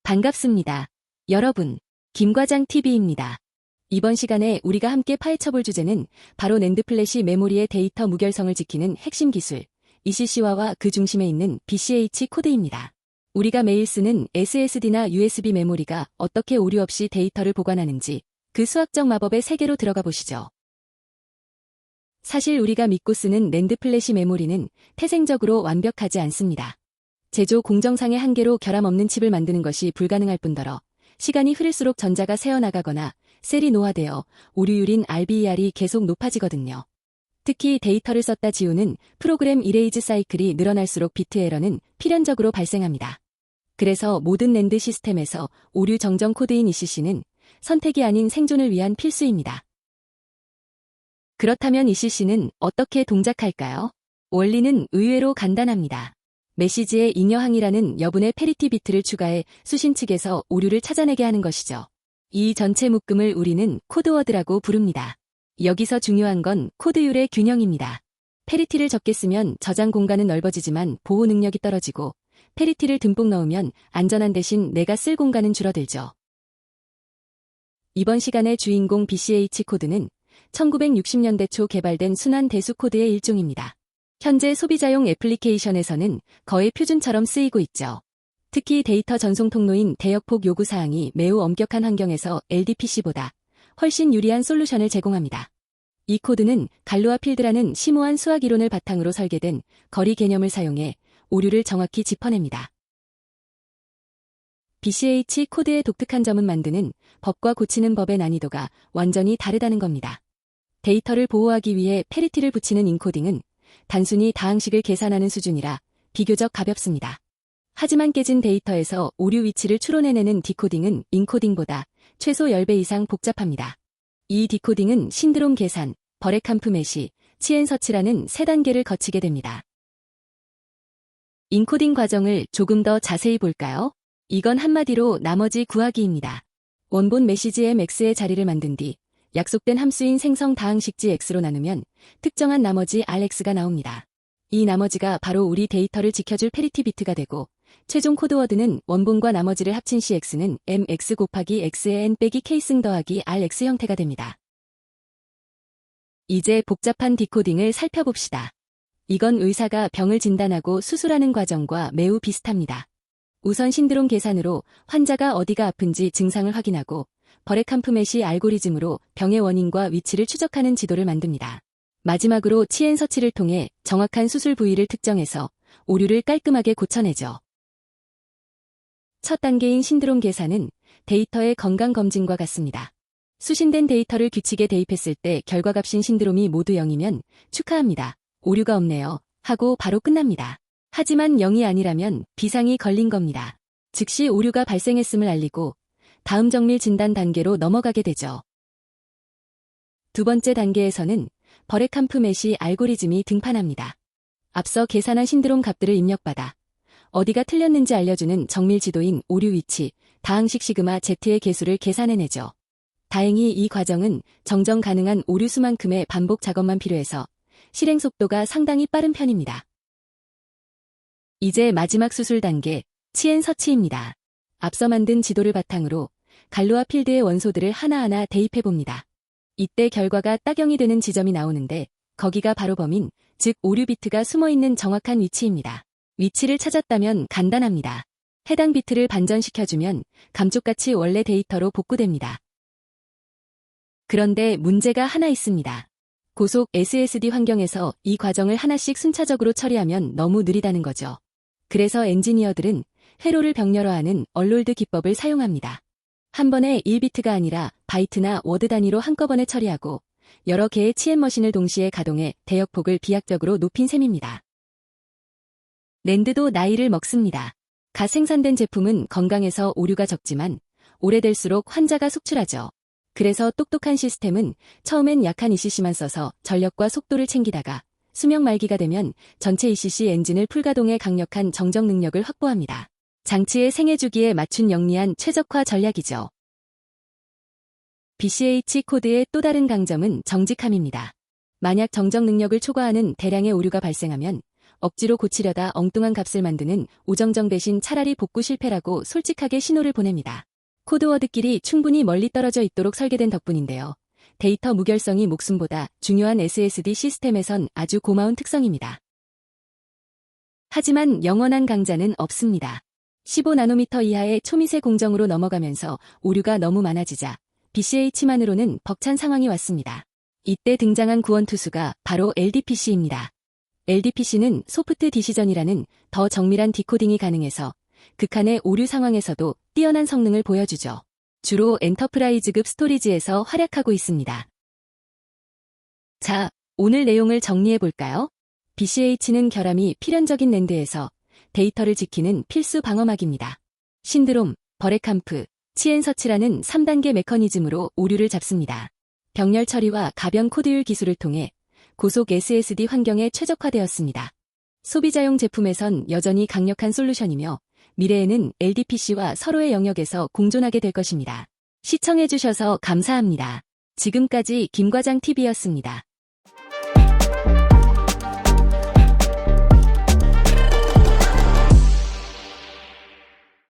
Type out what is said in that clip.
반갑습니다. 여러분, 김과장TV입니다. 이번 시간에 우리가 함께 파헤쳐볼 주제는 바로 낸드 플래시 메모리의 데이터 무결성을 지키는 핵심 기술, ECC화와 그 중심에 있는 BCH 코드입니다. 우리가 매일 쓰는 SSD나 USB 메모리가 어떻게 오류 없이 데이터를 보관하는지 그 수학적 마법의 세계로 들어가 보시죠. 사실 우리가 믿고 쓰는 낸드 플래시 메모리는 태생적으로 완벽하지 않습니다. 제조 공정상의 한계로 결함 없는 칩을 만드는 것이 불가능할 뿐더러 시간이 흐를수록 전자가 새어나가거나 셀이 노화되어 오류율인 RBER이 계속 높아지거든요. 특히 데이터를 썼다 지우는 프로그램 이레이즈 사이클이 늘어날수록 비트 에러는 필연적으로 발생합니다. 그래서 모든 낸드 시스템에서 오류 정정 코드인 ECC는 선택이 아닌 생존을 위한 필수입니다. 그렇다면 ECC는 어떻게 동작할까요? 원리는 의외로 간단합니다. 메시지에 잉여항이라는 여분의 페리티 비트를 추가해 수신 측에서 오류를 찾아내게 하는 것이죠. 이 전체 묶음을 우리는 코드워드라고 부릅니다. 여기서 중요한 건 코드율의 균형입니다. 페리티를 적게 쓰면 저장 공간은 넓어지지만 보호 능력이 떨어지고 페리티를 듬뿍 넣으면 안전한 대신 내가 쓸 공간은 줄어들죠. 이번 시간의 주인공 BCH 코드는 1960년대 초 개발된 순환 대수 코드의 일종입니다. 현재 소비자용 애플리케이션에서는 거의 표준처럼 쓰이고 있죠. 특히 데이터 전송 통로인 대역폭 요구사항이 매우 엄격한 환경에서 LDPC보다 훨씬 유리한 솔루션을 제공합니다. 이 코드는 갈루아 필드라는 심오한 수학 이론을 바탕으로 설계된 거리 개념을 사용해 오류를 정확히 짚어냅니다. BCH 코드의 독특한 점은 만드는 법과 고치는 법의 난이도가 완전히 다르다는 겁니다. 데이터를 보호하기 위해 페리티를 붙이는 인코딩은 단순히 다항식을 계산하는 수준이라 비교적 가볍습니다. 하지만 깨진 데이터에서 오류 위치를 추론해내는 디코딩은 인코딩보다 최소 10배 이상 복잡합니다. 이 디코딩은 신드롬 계산, 버레캄프 메시, 치앤서치라는 3단계를 거치게 됩니다. 인코딩 과정을 조금 더 자세히 볼까요? 이건 한마디로 나머지 구하기입니다. 원본 메시지 MX의 자리를 만든 뒤 약속된 함수인 생성 다항식지 X로 나누면 특정한 나머지 RX가 나옵니다. 이 나머지가 바로 우리 데이터를 지켜줄 페리티 비트가 되고 최종 코드워드는 원본과 나머지를 합친 CX는 MX 곱하기 X의 N 빼기 K승 더하기 RX 형태가 됩니다. 이제 복잡한 디코딩을 살펴봅시다. 이건 의사가 병을 진단하고 수술하는 과정과 매우 비슷합니다. 우선 신드롬 계산으로 환자가 어디가 아픈지 증상을 확인하고 버레캄프 메시 알고리즘으로 병의 원인과 위치를 추적하는 지도를 만듭니다. 마지막으로 치앤서치를 통해 정확한 수술 부위를 특정해서 오류를 깔끔하게 고쳐내죠. 첫 단계인 신드롬 계산은 데이터의 건강 검진과 같습니다. 수신된 데이터를 규칙에 대입했을 때 결과값인 신드롬이 모두 0이면 축하합니다. 오류가 없네요. 하고 바로 끝납니다. 하지만 0이 아니라면 비상이 걸린 겁니다. 즉시 오류가 발생했음을 알리고 다음 정밀 진단 단계로 넘어가게 되죠. 두 번째 단계에서는 버레캄프 메시 알고리즘이 등판합니다. 앞서 계산한 신드롬 값들을 입력받아 어디가 틀렸는지 알려주는 정밀 지도인 오류 위치, 다항식 시그마 Z의 계수를 계산해내죠. 다행히 이 과정은 정정 가능한 오류 수만큼의 반복 작업만 필요해서 실행 속도가 상당히 빠른 편입니다. 이제 마지막 수술 단계, 치앤서치입니다. 앞서 만든 지도를 바탕으로 갈루아 필드의 원소들을 하나하나 대입해봅니다. 이때 결과가 따경이 되는 지점이 나오는데 거기가 바로 범인, 즉 오류 비트가 숨어있는 정확한 위치입니다. 위치를 찾았다면 간단합니다. 해당 비트를 반전시켜주면 감쪽같이 원래 데이터로 복구됩니다. 그런데 문제가 하나 있습니다. 고속 SSD 환경에서 이 과정을 하나씩 순차적으로 처리하면 너무 느리다는 거죠. 그래서 엔지니어들은 회로를 병렬화하는 얼롤드 기법을 사용합니다. 한 번에 1비트가 아니라 바이트나 워드 단위로 한꺼번에 처리하고 여러 개의 치앤머신을 동시에 가동해 대역폭을 비약적으로 높인 셈입니다. 낸드도 나이를 먹습니다. 갓 생산된 제품은 건강해서 오류가 적지만 오래될수록 환자가 속출하죠. 그래서 똑똑한 시스템은 처음엔 약한 ECC만 써서 전력과 속도를 챙기다가 수명 말기가 되면 전체 ECC 엔진을 풀가동해 강력한 정정 능력을 확보합니다. 장치의 생애 주기에 맞춘 영리한 최적화 전략이죠. BCH 코드의 또 다른 강점은 정직함입니다. 만약 정정 능력을 초과하는 대량의 오류가 발생하면 억지로 고치려다 엉뚱한 값을 만드는 우정정 대신 차라리 복구 실패라고 솔직하게 신호를 보냅니다. 코드워드끼리 충분히 멀리 떨어져 있도록 설계된 덕분인데요. 데이터 무결성이 목숨보다 중요한 SSD 시스템에선 아주 고마운 특성입니다. 하지만 영원한 강자는 없습니다. 15나노미터 이하의 초미세 공정으로 넘어가면서 오류가 너무 많아지자 BCH만으로는 벅찬 상황이 왔습니다. 이때 등장한 구원투수가 바로 LDPC입니다. LDPC는 소프트 디시전이라는 더 정밀한 디코딩이 가능해서 극한의 오류 상황에서도 뛰어난 성능을 보여주죠. 주로 엔터프라이즈급 스토리지에서 활약하고 있습니다. 자, 오늘 내용을 정리해볼까요? BCH는 결함이 필연적인 낸드에서 데이터를 지키는 필수 방어막입니다. 신드롬, 버레캄프, 치앤서치라는 3단계 메커니즘으로 오류를 잡습니다. 병렬 처리와 가변 코드율 기술을 통해 고속 SSD 환경에 최적화되었습니다. 소비자용 제품에선 여전히 강력한 솔루션이며 미래에는 LDPC와 서로의 영역에서 공존하게 될 것입니다. 시청해주셔서 감사합니다. 지금까지 김과장TV였습니다.